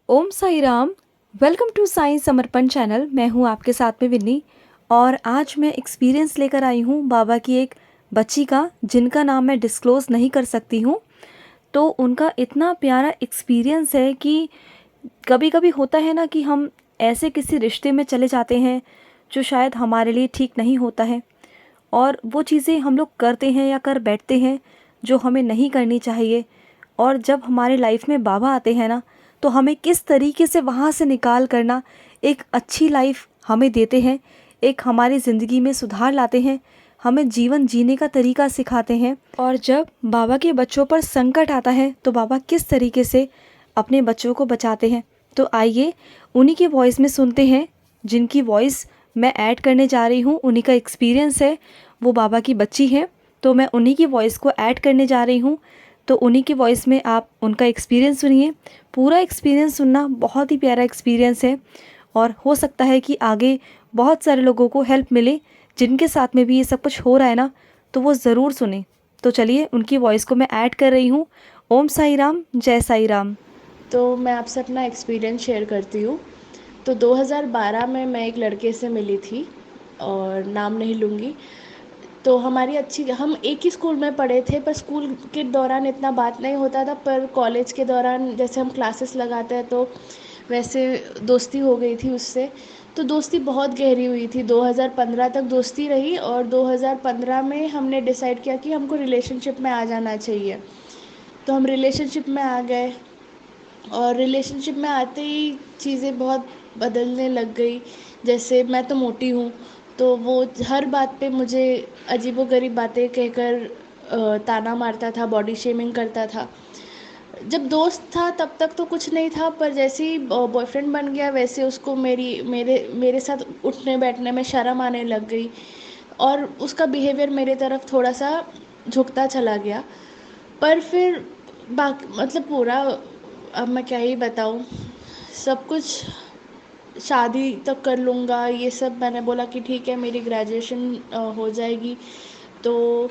Om Sai Ram. Welcome to Sai Samarpan channel. मैं हूँ आपके साथ में विन्नी। और आज मैं एक्सपीरियंस लेकर आई हूँ बाबा की एक बच्ची का, जिनका नाम मैं डिस्क्लोज़ नहीं कर सकती हूँ। तो उनका इतना प्यारा एक्सपीरियंस है कि कभी कभी होता है ना कि हम ऐसे किसी रिश्ते में चले जाते हैं जो शायद हमारे लिए ठीक नहीं होता है, और वो चीज़ें हम लोग करते हैं या कर बैठते हैं जो हमें नहीं करनी चाहिए। और जब हमारे लाइफ में बाबा आते हैं ना, तो हमें किस तरीके से वहाँ से निकाल करना एक अच्छी लाइफ हमें देते हैं, एक हमारी ज़िंदगी में सुधार लाते हैं, हमें जीवन जीने का तरीका सिखाते हैं। और जब बाबा के बच्चों पर संकट आता है तो बाबा किस तरीके से अपने बच्चों को बचाते हैं। तो आइए उन्हीं की वॉइस में सुनते हैं, जिनकी वॉइस मैं ऐड करने जा रही हूँ। उन्हीं का एक्सपीरियंस है, वो बाबा की बच्ची है, तो मैं उन्हीं की वॉइस को ऐड करने जा रही हूँ। तो उन्हीं की वॉइस में आप उनका एक्सपीरियंस सुनिए। पूरा एक्सपीरियंस सुनना बहुत ही प्यारा एक्सपीरियंस है, और हो सकता है कि आगे बहुत सारे लोगों को हेल्प मिले जिनके साथ में भी ये सब कुछ हो रहा है ना, तो वो ज़रूर सुने। तो चलिए उनकी वॉइस को मैं ऐड कर रही हूँ। ओम साई राम, जय साई राम। तो मैं आपसे अपना एक्सपीरियंस शेयर करती हूँ। तो 2012 में मैं एक लड़के से मिली थी और नाम नहीं लूँगी। तो हमारी अच्छी हम एक ही स्कूल में पढ़े थे, पर स्कूल के दौरान इतना बात नहीं होता था, पर कॉलेज के दौरान जैसे हम क्लासेस लगाते हैं तो वैसे दोस्ती हो गई थी उससे। तो दोस्ती बहुत गहरी हुई थी, 2015 तक दोस्ती रही और 2015 में हमने डिसाइड किया कि हमको रिलेशनशिप में आ जाना चाहिए। तो हम रिलेशनशिप में आ गए और रिलेशनशिप में आते ही चीज़ें बहुत बदलने लग गई। जैसे मैं तो मोटी हूँ, तो वो हर बात पे मुझे अजीबोगरीब बातें कहकर ताना मारता था, बॉडी शेमिंग करता था। जब दोस्त था तब तक तो कुछ नहीं था, पर जैसे ही बॉयफ्रेंड बन गया वैसे उसको मेरे मेरे साथ उठने बैठने में शर्म आने लग गई और उसका बिहेवियर मेरे तरफ थोड़ा सा झुकता चला गया। पर फिर बाकी मतलब पूरा, अब मैं क्या ही बताऊँ, सब कुछ शादी तक कर लूँगा ये सब मैंने बोला कि ठीक है, मेरी ग्रेजुएशन हो जाएगी तो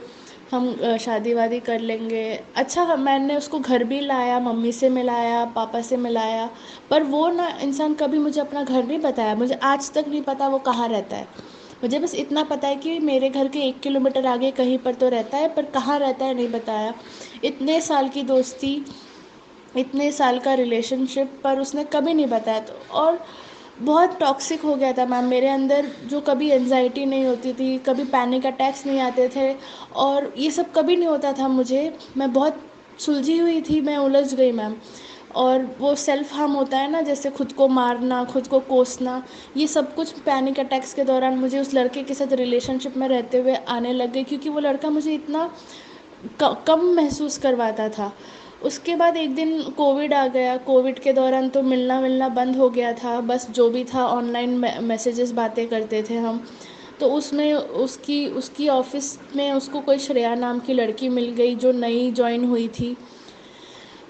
हम शादी वादी कर लेंगे। अच्छा, मैंने उसको घर भी लाया, मम्मी से मिलाया, पापा से मिलाया, पर वो ना इंसान कभी मुझे अपना घर नहीं बताया। मुझे आज तक नहीं पता वो कहाँ रहता है। मुझे बस इतना पता है कि मेरे घर के 1 किलोमीटर आगे कहीं पर तो रहता है, पर कहाँ रहता है नहीं बताया। इतने साल की दोस्ती, इतने साल का रिलेशनशिप, पर उसने कभी नहीं बताया। तो और बहुत टॉक्सिक हो गया था मैम मेरे अंदर। जो कभी एनजाइटी नहीं होती थी, कभी पैनिक अटैक्स नहीं आते थे, और ये सब कभी नहीं होता था मुझे। मैं बहुत सुलझी हुई थी, मैं उलझ गई मैम। और वो सेल्फ हार्म होता है ना, जैसे खुद को मारना, खुद को कोसना, ये सब कुछ पैनिक अटैक्स के दौरान मुझे उस लड़के के साथ रिलेशनशिप में रहते हुए आने लग गई, क्योंकि वो लड़का मुझे इतना कम महसूस करवाता था। उसके बाद एक दिन कोविड आ गया। कोविड के दौरान तो मिलना मिलना बंद हो गया था, बस जो भी था ऑनलाइन मैसेजेस बातें करते थे हम। तो उसमें उसकी उसकी ऑफिस में उसको कोई श्रेया नाम की लड़की मिल गई जो नई ज्वाइन हुई थी।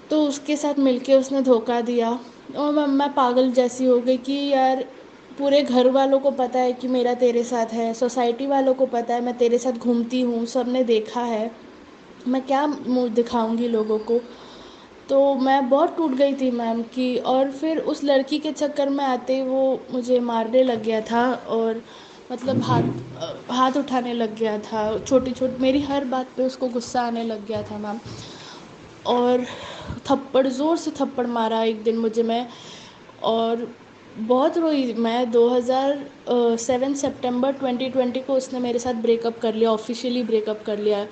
तो उसके साथ मिलके उसने धोखा दिया। और मैं पागल जैसी हो गई कि यार, पूरे घर वालों को पता है कि मेरा तेरे साथ है, सोसाइटी वालों को पता है मैं तेरे साथ घूमती हूँ, सबने देखा है, मैं क्या मुँह दिखाऊंगी लोगों को। तो मैं बहुत टूट गई थी मैम की। और फिर उस लड़की के चक्कर में आते ही वो मुझे मारने लग गया था, और मतलब हाथ उठाने लग गया था। छोटी छोटी मेरी हर बात पे उसको गुस्सा आने लग गया था मैम। और थप्पड़, ज़ोर से थप्पड़ मारा एक दिन मुझे। मैं और बहुत रोई मैं। 2007 सितंबर 2020 को उसने मेरे साथ ब्रेकअप कर लिया, ऑफिशियली ब्रेकअप कर लिया।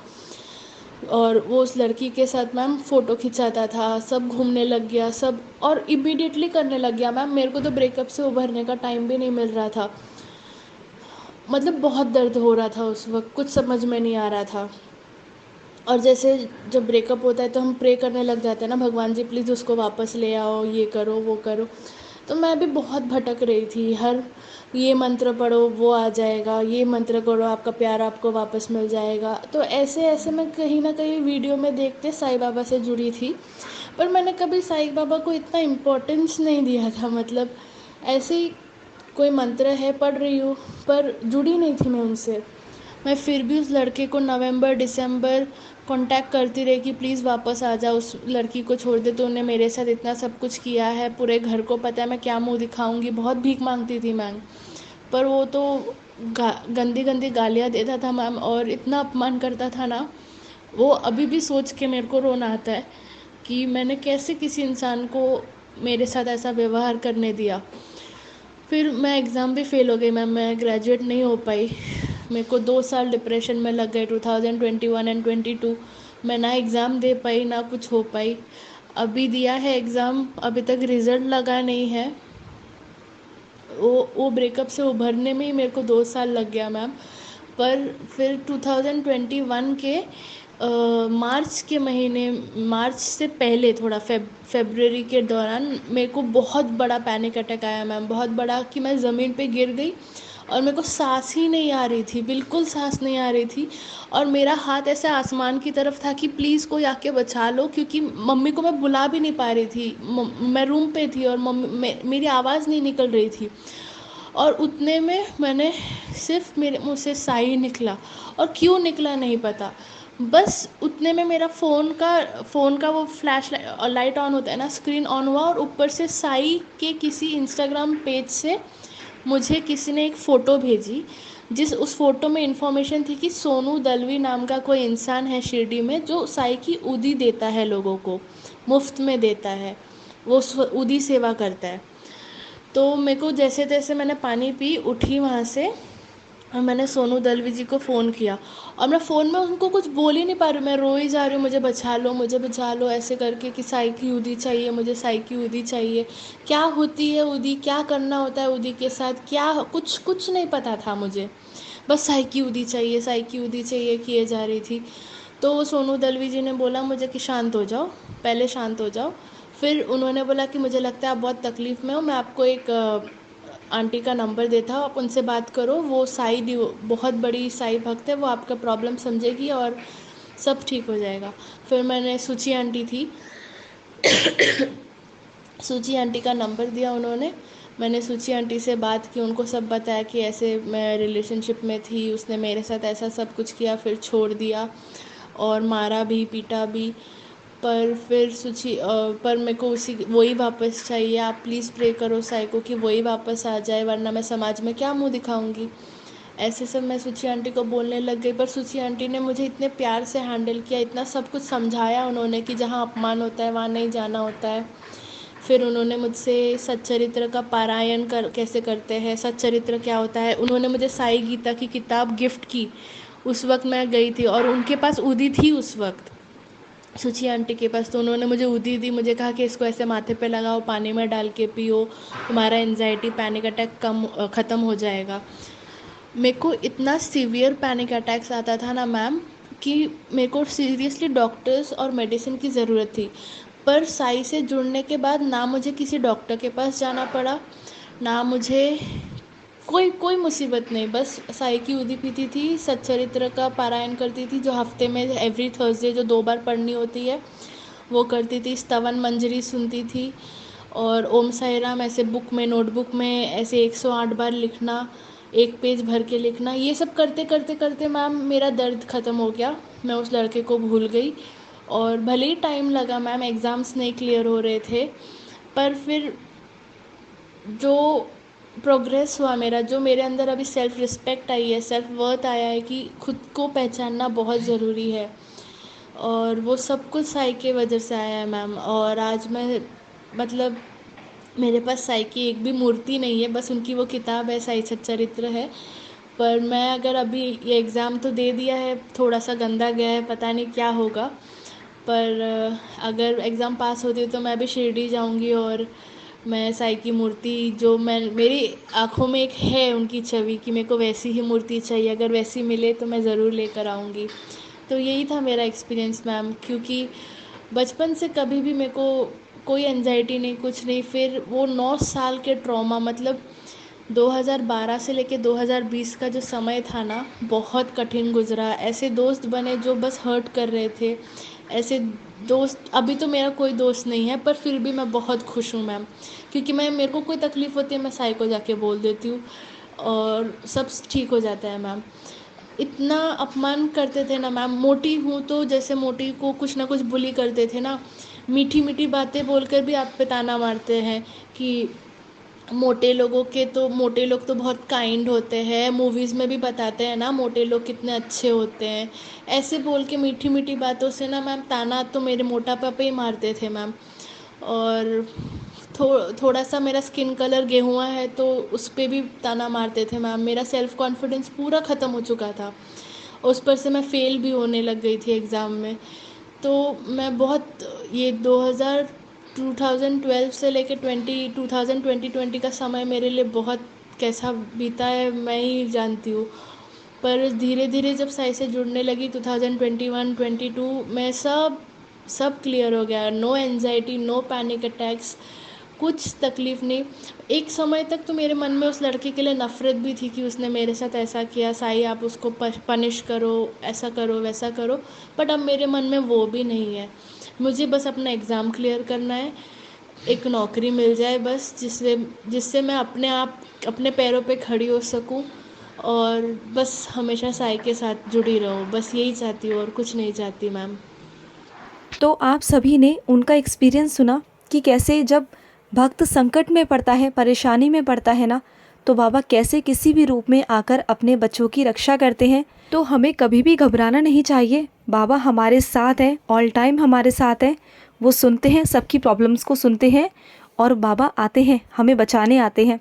और वो उस लड़की के साथ मैम फ़ोटो खिंचाता था, सब घूमने लग गया सब, और इमीडिएटली करने लग गया मैम। मेरे को तो ब्रेकअप से उभरने का टाइम भी नहीं मिल रहा था। मतलब बहुत दर्द हो रहा था उस वक्त, कुछ समझ में नहीं आ रहा था। और जैसे जब ब्रेकअप होता है तो हम प्रे करने लग जाते हैं ना, भगवान जी प्लीज़ उसको वापस ले आओ, ये करो वो करो। तो मैं भी बहुत भटक रही थी। हर ये मंत्र पढ़ो वो आ जाएगा, ये मंत्र करो आपका प्यार आपको वापस मिल जाएगा। तो ऐसे ऐसे मैं कहीं ना कहीं वीडियो में देखते साईं बाबा से जुड़ी थी, पर मैंने कभी साईं बाबा को इतना इम्पोर्टेंस नहीं दिया था। मतलब ऐसे ही कोई मंत्र है पढ़ रही हूँ, पर जुड़ी नहीं थी मैं उनसे। मैं फिर भी उस लड़के को नवंबर दिसंबर कांटेक्ट करती रही कि प्लीज़ वापस आ जा, उस लड़की को छोड़ दे, तो उन्हें मेरे साथ इतना सब कुछ किया है, पूरे घर को पता है, मैं क्या मुंह दिखाऊंगी। बहुत भीख मांगती थी मैम, पर वो तो गंदी गंदी गालियाँ देता था मैम, और इतना अपमान करता था ना। वो अभी भी सोच के मेरे को रोना आता है कि मैंने कैसे किसी इंसान को मेरे साथ ऐसा व्यवहार करने दिया। फिर मैं एग्ज़ाम भी फेल हो गई मैम, मैं ग्रेजुएट नहीं हो पाई। मेरे को 2 साल डिप्रेशन में लग गए, 2021 एंड 22। मैं ना एग्ज़ाम दे पाई ना कुछ हो पाई। अभी दिया है एग्ज़ाम, अभी तक रिज़ल्ट लगा नहीं है। वो ब्रेकअप से उभरने में ही मेरे को 2 साल लग गया मैम। पर फिर 2021 के मार्च के महीने, मार्च से पहले थोड़ा फेब्रुअरी के दौरान मेरे को बहुत बड़ा पैनिक अटैक आया मैम, बहुत बड़ा, कि मैं ज़मीन पे गिर गई और मेरे को सांस ही नहीं आ रही थी, बिल्कुल सांस नहीं आ रही थी। और मेरा हाथ ऐसे आसमान की तरफ था कि प्लीज़ कोई आके बचा लो, क्योंकि मम्मी को मैं बुला भी नहीं पा रही थी। मैं रूम पे थी और मेरी आवाज़ नहीं निकल रही थी। और उतने में मैंने, सिर्फ मेरे मुँह से साई निकला, और क्यों निकला नहीं पता। बस उतने में मेरा फ़ोन का वो फ्लैश लाइट ऑन होता है ना, स्क्रीन ऑन हुआ, और ऊपर से साई के किसी इंस्टाग्राम पेज से मुझे किसी ने एक फ़ोटो भेजी, उस फ़ोटो में इन्फॉर्मेशन थी कि सोनू दलवी नाम का कोई इंसान है शिरडी में, जो साई की उदी देता है, लोगों को मुफ्त में देता है, वो उदी सेवा करता है। तो मेरे को जैसे तैसे मैंने पानी पी, उठी वहाँ से, और मैंने सोनू दलवी जी को फ़ोन किया। और मैं फ़ोन में उनको कुछ बोल ही नहीं पा रही हूँ, मैं रो ही जा रही हूँ, मुझे बचा लो, मुझे बचा लो, ऐसे करके कि साई की उदी चाहिए मुझे, साई की उदी चाहिए। क्या होती है उदी, क्या करना होता है उदी के साथ, क्या कुछ कुछ नहीं पता था मुझे। बस साई की उदी चाहिए, साई की उदी चाहिए किए जा रही थी। तो सोनू दलवी जी ने बोला मुझे कि शांत हो जाओ, पहले शांत हो जाओ। फिर उन्होंने बोला कि मुझे लगता है आप बहुत तकलीफ़ में हो, मैं आपको एक आंटी का नंबर देता हूँ, आप उनसे बात करो, वो बहुत बड़ी साई भक्त है, वो आपका प्रॉब्लम समझेगी और सब ठीक हो जाएगा। फिर मैंने सूची आंटी थी, सूची आंटी का नंबर दिया उन्होंने। मैंने सूची आंटी से बात की, उनको सब बताया कि ऐसे मैं रिलेशनशिप में थी, उसने मेरे साथ ऐसा सब कुछ किया, फिर छोड़ दिया और मारा भी, पीटा भी। पर फिर पर मेरे को उसी वही वापस चाहिए, आप प्लीज़ प्रे करो साई को कि वही वापस आ जाए, वरना मैं समाज में क्या मुंह दिखाऊंगी। ऐसे सब मैं सूची आंटी को बोलने लग गई। पर सूची आंटी ने मुझे इतने प्यार से हैंडल किया, इतना सब कुछ समझाया उन्होंने कि जहाँ अपमान होता है वहाँ नहीं जाना होता है। फिर उन्होंने मुझसे सच्चरित्र का पारायण कैसे करते हैं, सच्चरित्र क्या होता है, उन्होंने मुझे साई गीता की किताब गिफ्ट की। उस वक्त मैं गई थी और उनके पास उदी थी उस वक्त, सूची आंटी के पास। तो उन्होंने मुझे उदी दी, मुझे कहा कि इसको ऐसे माथे पे लगाओ, पानी में डाल के पियो, तुम्हारा एनजाइटी पैनिक अटैक ख़त्म हो जाएगा। मेरे को इतना सीवियर पैनिक अटैक्स आता था ना मैम, कि मेरे को सीरियसली डॉक्टर्स और मेडिसिन की ज़रूरत थी। पर साई से जुड़ने के बाद ना मुझे किसी डॉक्टर के पास जाना पड़ा, ना मुझे कोई कोई मुसीबत नहीं। बस साई की उदी पीती थी, सच्चरित्र का पारायण करती थी, जो हफ्ते में एवरी थर्सडे जो 2 बार पढ़नी होती है वो करती थी, स्तवन मंजरी सुनती थी, और ओम साई राम ऐसे बुक में, नोटबुक में ऐसे 108 बार लिखना, एक पेज भर के लिखना। ये सब करते करते करते मैम मेरा दर्द ख़त्म हो गया, मैं उस लड़के को भूल गई। और भले ही टाइम लगा मैम, एग्ज़ाम्स नहीं क्लियर हो रहे थे, पर फिर जो प्रोग्रेस हुआ मेरा, जो मेरे अंदर अभी सेल्फ़ रिस्पेक्ट आई है, सेल्फ़ वर्थ आया है कि खुद को पहचानना बहुत ज़रूरी है, और वो सब कुछ साई के वजह से आया है मैम। और आज मैं, मतलब मेरे पास साई की एक भी मूर्ति नहीं है, बस उनकी वो किताब है, साई सच्चरित्र है। पर मैं अगर अभी ये एग्ज़ाम तो दे दिया है, थोड़ा सा गंदा गया है, पता नहीं क्या होगा, पर अगर एग्ज़ाम पास होती है तो मैं भी शिरडी जाऊंगी, और मैं साई की मूर्ति, जो मैं, मेरी आँखों में एक है उनकी छवि, कि मेरे को वैसी ही मूर्ति चाहिए, अगर वैसी मिले तो मैं ज़रूर लेकर आऊँगी। तो यही था मेरा एक्सपीरियंस मैम, क्योंकि बचपन से कभी भी मेरे को कोई एंजाइटी नहीं, कुछ नहीं। फिर वो 9 साल के ट्रॉमा, मतलब 2012 से लेके 2020 का जो समय था ना, बहुत कठिन गुजरा। ऐसे दोस्त बने जो बस हर्ट कर रहे थे, ऐसे दोस्त, अभी तो मेरा कोई दोस्त नहीं है, पर फिर भी मैं बहुत खुश हूँ मैम, क्योंकि मेरे को कोई तकलीफ़ होती है, मैं साई को जाके बोल देती हूँ और सब ठीक हो जाता है मैम। इतना अपमान करते थे ना मैम। मोटी हूँ तो जैसे मोटी को कुछ ना कुछ बुली करते थे ना, मीठी मीठी बातें बोलकर भी आप पे ताना मारते हैं कि मोटे लोग तो बहुत काइंड होते हैं, मूवीज़ में भी बताते हैं ना मोटे लोग कितने अच्छे होते हैं। ऐसे बोल के मीठी मीठी बातों से ना मैम ताना तो मेरे मोटापा पे ही मारते थे मैम। और थोड़ा सा मेरा स्किन कलर गेहुआ है तो उस पर भी ताना मारते थे मैम। मेरा सेल्फ़ कॉन्फिडेंस पूरा ख़त्म हो चुका था, उस पर से मैं फ़ेल भी होने लग गई थी एग्ज़ाम में। तो मैं बहुत ये 2012 से लेके 2020 का समय मेरे लिए बहुत कैसा बीता है मैं ही जानती हूँ। पर धीरे धीरे जब साई से जुड़ने लगी 2021-22 में सब क्लियर हो गया। No anxiety, no panic attacks, कुछ तकलीफ़ नहीं। एक समय तक तो मेरे मन में उस लड़के के लिए नफ़रत भी थी कि उसने मेरे साथ ऐसा किया, साई आप उसको पनिश करो, ऐसा करो वैसा करो। बट अब मेरे मन में वो भी नहीं है। मुझे बस अपना एग्ज़ाम क्लियर करना है, एक नौकरी मिल जाए बस, जिससे जिससे मैं अपने पैरों पे खड़ी हो सकूं, और बस हमेशा साई के साथ जुड़ी रहूं। बस यही चाहती हूँ और कुछ नहीं चाहती मैम। तो आप सभी ने उनका एक्सपीरियंस सुना कि कैसे जब भक्त संकट में पड़ता है, परेशानी में पड़ता है ना, तो बाबा कैसे किसी भी रूप में आकर अपने बच्चों की रक्षा करते हैं। तो हमें कभी भी घबराना नहीं चाहिए। बाबा हमारे साथ हैं, ऑल टाइम हमारे साथ हैं। वो सुनते हैं, सबकी प्रॉब्लम्स को सुनते हैं और बाबा आते हैं, हमें बचाने आते हैं।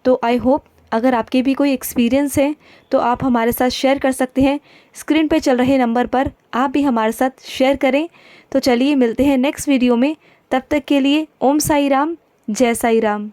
तो आई होप अगर आपके भी कोई एक्सपीरियंस है तो आप हमारे साथ शेयर कर सकते हैं। स्क्रीन पे चल रहे नंबर पर आप भी हमारे साथ शेयर करें। तो चलिए मिलते हैं नेक्स्ट वीडियो में। तब तक के लिए ओम साई राम, जय साई राम।